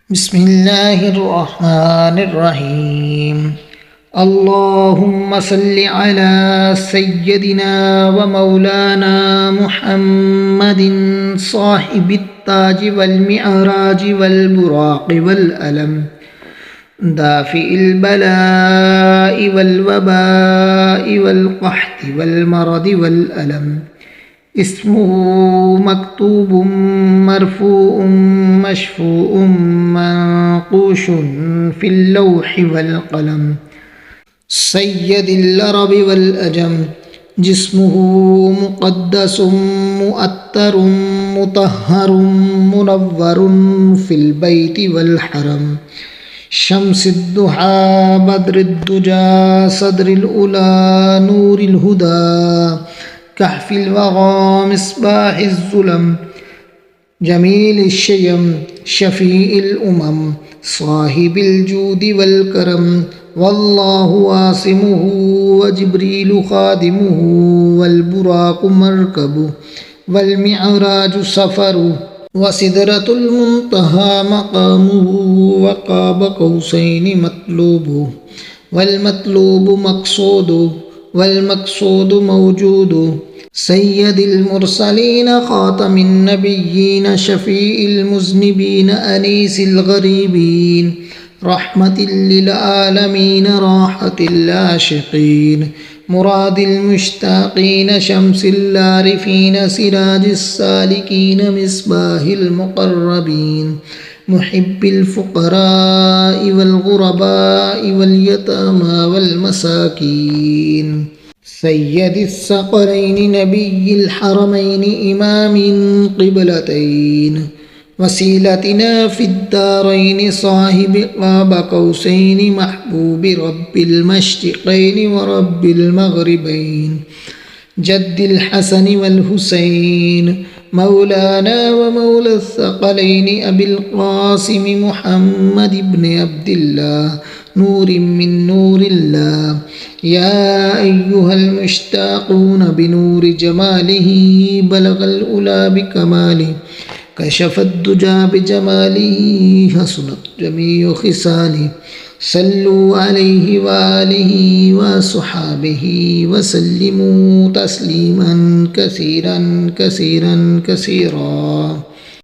بسم الله الرحمن الرحيم. اللهم صل على سيدنا ومولانا محمد صاحب التاج والمعراج والبراق والألم، دافئ البلاء والوباء والقحط والمرض والألم. اسمه مكتوب مرفوع مشفوع منقوش في اللوح والقلم. سيد العرب والأجم، جسمه مقدس مؤطر مطهر منور في البيت والحرم. شمس الضحى بدر الدجى صدر الأولى نور الهدى، كهف الوغى مصباح الظلم. جميل الشيم شفيع الأمم، صاحب الجود والكرم. والله عاصمه وجبريل خادمه، والبراق مركبه والمعراج سفره. وسدرة المنتهى مقامه، وقاب قوسين مطلوبه. والمطلوب مقصوده والمقصود موجود. سيد المرسلين خاتم النبيين شفيع المذنبين أنيس الغريبين. رحمة للعالمين راحة العاشقين. مراد المشتاقين شمس العارفين سراج السالكين مصباح المقربين. محب الفقراء والغرباء واليتامى والمساكين. سيد الثقلين نبي الحرمين إمام قبلتين. وسيلتنا في الدارين صاحب قاب قوسين محبوب رب المشرقين ورب المغربين. جد الحسن والحسين مولانا ومولى الثقلين أبي القاسم محمد بن عبد الله نور من نور الله. يا أيها المشتاقون بنور جماله بلغ الأولى بكماله، كشف الدجى بجماله حسنت جميع خصاله. صلوا عليه وآله وصحابه وسلموا تسليما كثيرا كثيرا كثيرا.